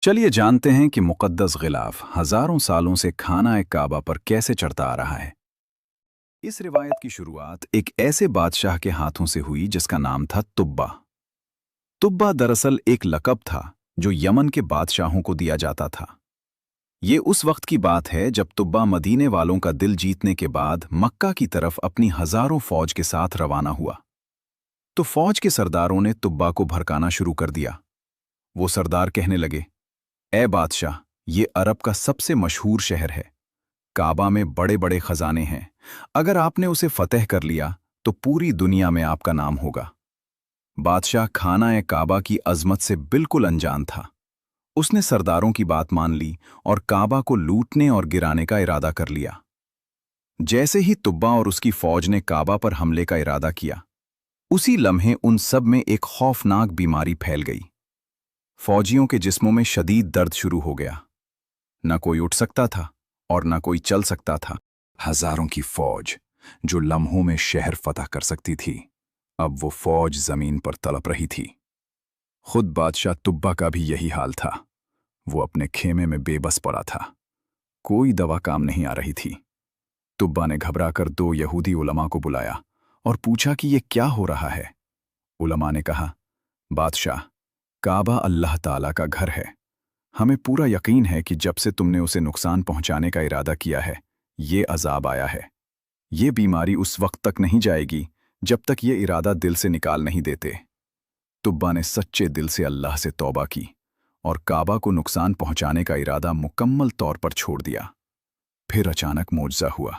चलिए जानते हैं कि मुक़द्दस ग़िलाफ़ हज़ारों सालों से खाना काबा पर कैसे चढ़ता आ रहा है। इस रिवायत की शुरुआत एक ऐसे बादशाह के हाथों से हुई जिसका नाम था तुब्बा। तुब्बा दरअसल एक लक़ब था जो यमन के बादशाहों को दिया जाता था। ये उस वक्त की बात है जब तुब्बा मदीने वालों का दिल जीतने के बाद मक्का की तरफ अपनी हज़ारों फ़ौज के साथ रवाना हुआ। तो फ़ौज के सरदारों ने तुब्बा को भड़काना शुरू कर दिया। वो सरदार कहने लगे, ए बादशाह, ये अरब का सबसे मशहूर शहर है। काबा में बड़े बड़े खजाने हैं। अगर आपने उसे फतेह कर लिया तो पूरी दुनिया में आपका नाम होगा। बादशाह खाना काबा की अजमत से बिल्कुल अनजान था। उसने सरदारों की बात मान ली और काबा को लूटने और गिराने का इरादा कर लिया। जैसे ही तुब्बा और उसकी फौज ने काबा पर हमले का इरादा किया, उसी लम्हे उन सब में एक खौफनाक बीमारी फैल गई। फौजियों के जिस्मों में शदीद दर्द शुरू हो गया। न कोई उठ सकता था और न कोई चल सकता था। हजारों की फौज जो लम्हों में शहर फतह कर सकती थी, अब वो फौज जमीन पर तड़प रही थी। खुद बादशाह तुब्बा का भी यही हाल था। वो अपने खेमे में बेबस पड़ा था। कोई दवा काम नहीं आ रही थी। तुब्बा ने घबराकर 2 यहूदी उलमा को बुलाया और पूछा कि ये क्या हो रहा है। उलमा ने कहा, बादशाह, काबा अल्लाह ताला का घर है। हमें पूरा यकीन है कि जब से तुमने उसे नुकसान पहुंचाने का इरादा किया है, ये अजाब आया है। ये बीमारी उस वक्त तक नहीं जाएगी जब तक ये इरादा दिल से निकाल नहीं देते। तुब्बा ने सच्चे दिल से अल्लाह से तौबा की और काबा को नुकसान पहुंचाने का इरादा मुकम्मल तौर पर छोड़ दिया। फिर अचानक मोजज़ा हुआ।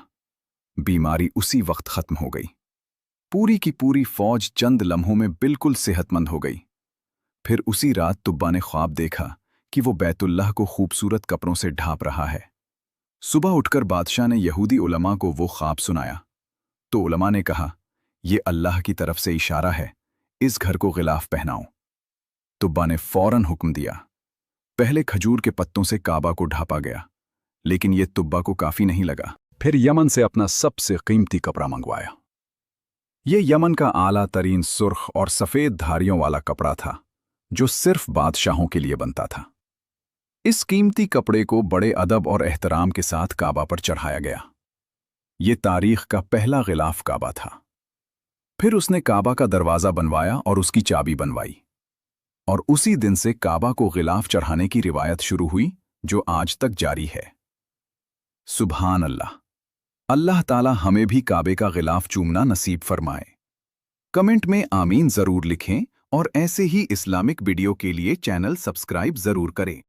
बीमारी उसी वक्त खत्म हो गई। पूरी की पूरी फौज चंद लम्हों में बिल्कुल सेहतमंद हो गई। फिर उसी रात तुब्बा ने ख्वाब देखा कि वो बैतुल्लाह को खूबसूरत कपड़ों से ढांप रहा है। सुबह उठकर बादशाह ने यहूदी उलमा को वो ख्वाब सुनाया। तो उलमा ने कहा, ये अल्लाह की तरफ से इशारा है, इस घर को गिलाफ पहनाओ। तुब्बा ने फौरन हुक्म दिया। पहले खजूर के पत्तों से काबा को ढांपा गया, लेकिन ये तुब्बा को काफी नहीं लगा। फिर यमन से अपना सबसे कीमती कपड़ा मंगवाया। ये यमन का आला तरीन सुर्ख और सफेद धारियों वाला कपड़ा था जो सिर्फ बादशाहों के लिए बनता था। इस कीमती कपड़े को बड़े अदब और एहतराम के साथ काबा पर चढ़ाया गया। ये तारीख का पहला गिलाफ काबा था। फिर उसने काबा का दरवाज़ा बनवाया और उसकी चाबी बनवाई, और उसी दिन से काबा को गिलाफ चढ़ाने की रिवायत शुरू हुई जो आज तक जारी है। सुभान अल्लाह। अल्लाह ताला हमें भी काबे का गिलाफ चूमना नसीब फरमाए। कमेंट में आमीन ज़रूर लिखें और ऐसे ही इस्लामिक वीडियो के लिए चैनल सब्सक्राइब ज़रूर करें।